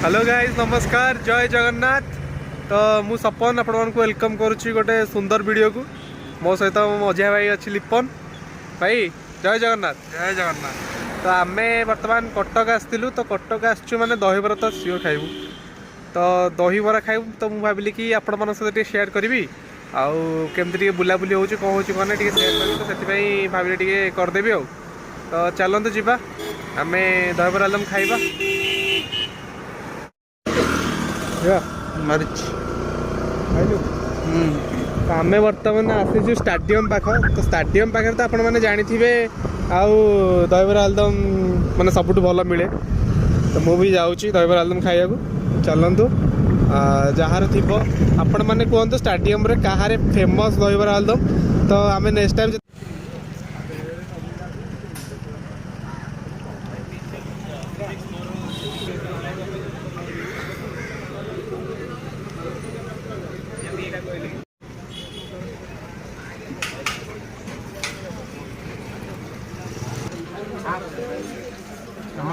Hello guys नमस्कार जय जगन्नाथ। तो मु सपन आपण वेलकम करुच्ची गोटे सुंदर वीडियो को मो सहित मझिया भाई अच्छी लिपन भाई जय जगन्नाथ। जय जगन्नाथ। तो आम बर्तमान कटक आसलु तो कटक आसचु माने दहीबरा तो सियोर खाइबू तो दहीबरा खाइबू तो मुझे भाविली कि आपण मन सहित शेयर करी आउ केमती बुलाबुली हो कौन हो कौन टे शेयर करी तो से भाविली करदेवी आ तो चलते जी आम दहीबरा आलम खाइबा मरीच आम बर्तमान आसीचु स्टाडियम पाख तो स्टाडियम पाखे तो आपण मैंने जानी आउ दहीबरा आलदम माने सबुठ भल मिले तो मुझे जाऊँगी दहीबरा आलदम खाइबा चलतु जार थी आपण मैंने कहतु स्टाडियम रे कहारे फेमस दहीबरा आलदम तो आम नेक्स्ट टाइम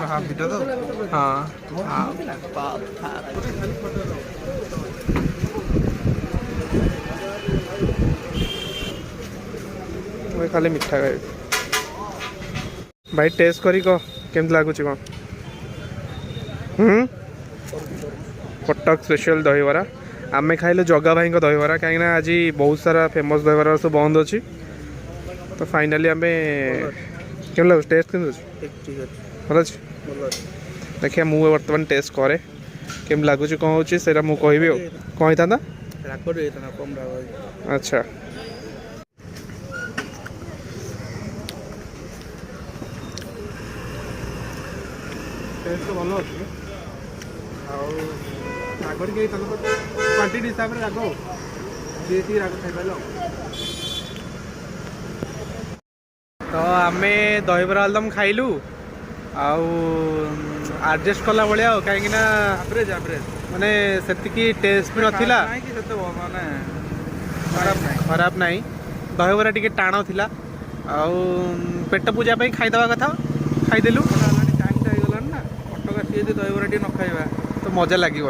हाफ वीडियो तो हाँ मैं खाली मिठा खाई भाई टेस्ट करी कह केमती लगुच कौन कटक स्पेशल दहीबरा आम खाइले जगा भाई दहीबरा कहीं आज बहुत सारा फेमस दहीबरा सब बंद अच्छी तो फाइनाली आम केम लगे टेस्ट के भल अच्छे देखिए मुझे बर्तमान टेस्ट करे केम लगुच कौन हो मुझे कहि कौन था अच्छा टेस्ट तो भल अच्छे आग टे क्वांटिटी हिसाब से राग जी राग खाई तो आम दहीबरा आलदम खाइलु आडजस्ट कला भाया कहीं एवरेज एवरेज माने से टेस्ट भी नाला खराब ना दहीबरा टी टाण थी पेट पूजा खाईदवा कथा खाईदेलु टाइम होगा ना कटक आसी दहीबरा टी न खाइबा तो मजा लगे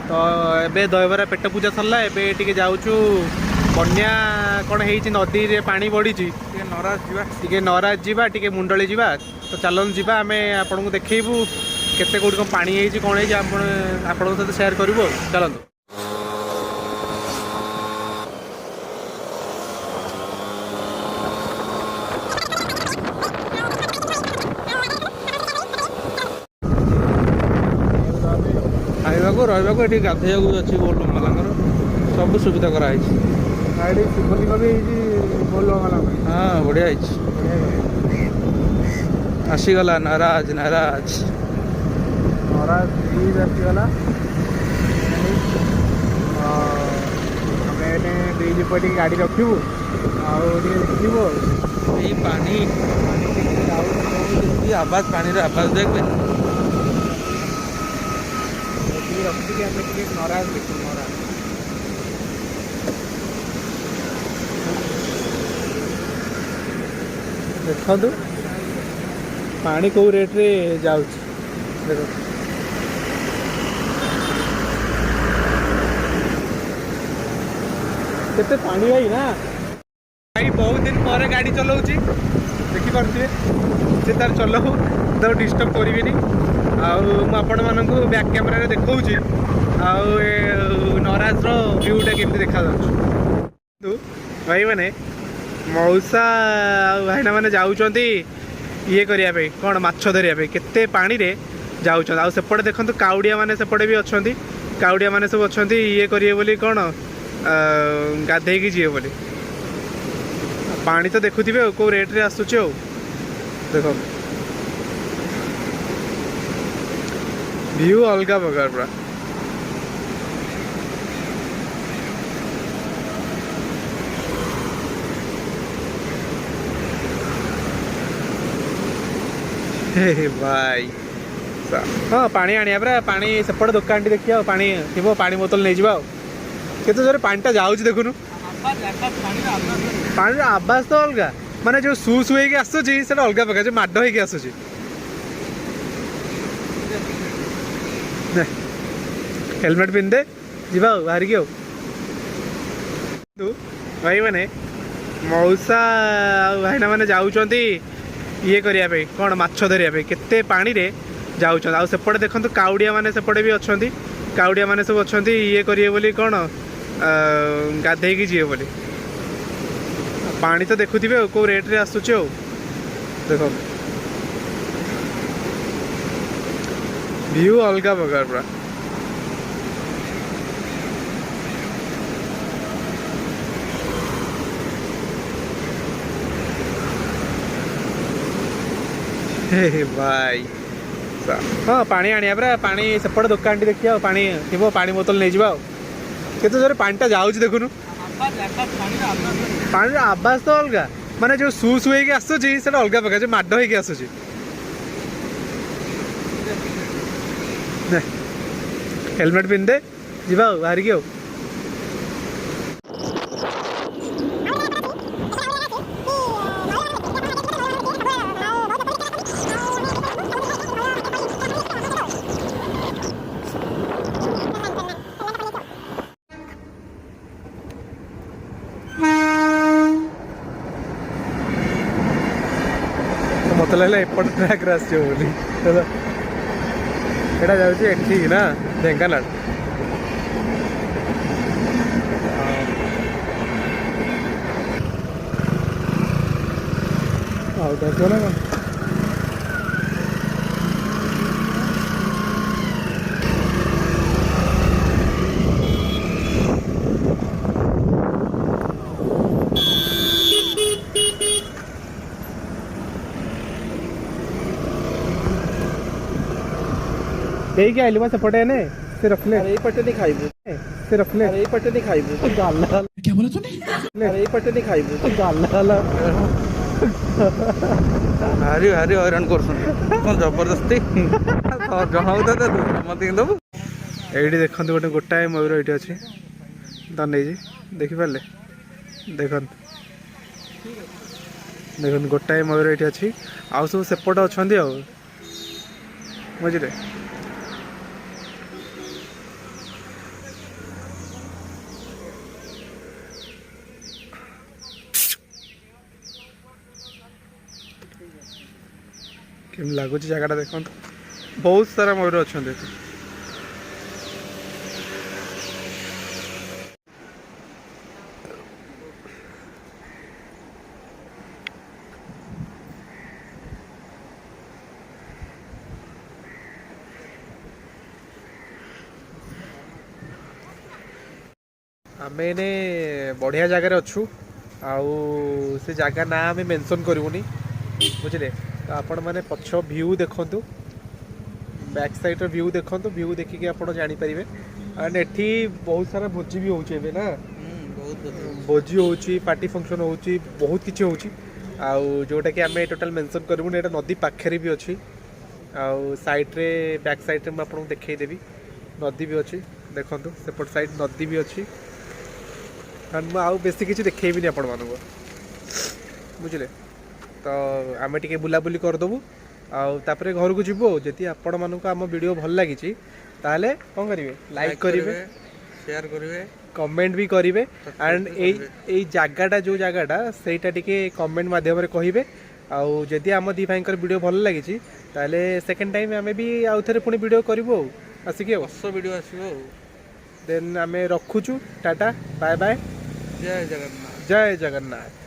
तो एबे दहीबरा पेट पूजा सरला एबे टी जाऊँ बन्या कौन है नदी रे पानी बढ़ी नराज जीवा टी मुंडली जीवा तो चलन जी आम आपन को देखू केते कौट कौन पानी है कौन है आपण सहित शेयर करूँ चलत खाइबा रहा ये गाधोया अच्छी बोल मालांर सब सुविधा कराई हाँ बढ़िया आसीगला नाराज नाराज नाराज ब्रिज आसीगला ब्रिज पर गाड़ी रखू देखो ये पानी आवाज पानी आवाज देख नाराज देखू नाराज देखु पानी कौ रेट रे जाऊ देख केते पानी भाई ना भाई बहुत दिन पर गाड़ी चलाऊँ देखिपे से तार चलाऊ तो डिस्टर्ब करी आपण मानक बैक कैमेरा देखा नराज व्यूटा केमती देखा भाई मैंने मौसा भाईना मैंने जाऊँच ये करने कौन माछ धरिया केते पानी रे जाऊँच सेपटे देखो काउड़िया मैंने सेपटे भी अच्छा काउड़िया मैंने सब अच्छा ये करिए बोली कौन गाधे जी बोली पानी तो देखुवे कौ रेट रे आसुचे देख व्यू अलग प्रकार पूरा भाई हाँ पानी आनिया परा पानी सेपटे दुकान टी देखिए पानी थी पानी बोतल नहीं जावा केते जोरे पानीटा जाऊँ देखुनु पानी आवाज तो अलग माने जो सु सु होगी आसूची से अलग प्रकार जो माड होगी आसूची हेलमेट पिंधे जीवा बाहर की भाई मैंने मौसा भाईना मैंने जाऊँच ये करने कौन माछ धरिया केते पानी रे जाऊँ आ सेपटे देखो काउड़िया मैंने सेपटे भी अच्छा काउड़िया मैंने सब अच्छा ये करिए बोली कौन गाधे जी बोली पानी तो देखुवे कौ रेट रे आसुच देखो व्यू अलग प्रकार पूरा भाई हाँ पानी आनिया परा पानी सेपटे दुकान टी देखिए पानी थी पानी बोतल नहीं जावा केते जोरे पानीटा जाऊँ देखुनु पानी आवाज तो अलग माने जो सु सु होइके आसुची सेटा अलग प्रकार जो माड होइके आसुची हेलमेट पिंधे जीवा बाहर की मत लगे एपट ट्रैक बोली एटा जाऊँगी एठी ना ढेंकानाल ना यही क्या आइलु सेपटे ने से रख ले अरे पट्टे नहीं खाइबू से रख ले अरे पट्टे नहीं खाइबू गाल क्या बोला तूने? अरे पट्टे नहीं खाइबू गाल भारी भारी हईराण कर जबरदस्ती जनाऊ तो मत दबू ये देखते गोटे गोटाए मयूर ये अच्छे तो नहीं देखिपारे देख देख गोटाए मयूर ये अच्छी आउ सब सेपट अच्छा बुझे केम लगुच जगह देखो बहुत सारा मयूर अच्छा आम एने बढ़िया जगार अच्छू आउ से जगह ना आम मेंशन करूनी बुझे तो आपण मैंने पछ व्यू देखु बैक साइड व्यू देखु व्यू देखिए आप जानीपर एंड एठी बहुत सारा भोजी भी होचे ना भोजी होची पार्टी फंक्शन होची बहुत किसी होची आउ जोटा कि आम टोटाल मेंशन करूनी एटा नदी पाखे भी अच्छी आउ साइड रे बैक साइड रे आपको देखदेवी नदी भी अच्छी देखो सेपट साइड नदी भी अच्छी एंड मुझे आउ बेसी किसी देखी आपण मानक बुझे तो आम टे बुलाबुली करदेबू आउे घर को जीवु जदि आपण मानक आम वीडियो भल लगी ताहले कौन करेंगे लाइक करेंगे शेयर करेंगे कमेंट भी करेंगे एंड ये जगहटा जो जगहटा सेटा टिके कमेंट माध्यम कहे आउ जदि आम दी भाई वीडियो भल लगी ताहले सेकेंड टाइम आम भी आउ थे पुणी वीडियो करूँ आसिक वीडियो आसो देन आम रखुचु टाटा बाय बाय जय जगन्नाथ जय जगन्नाथ।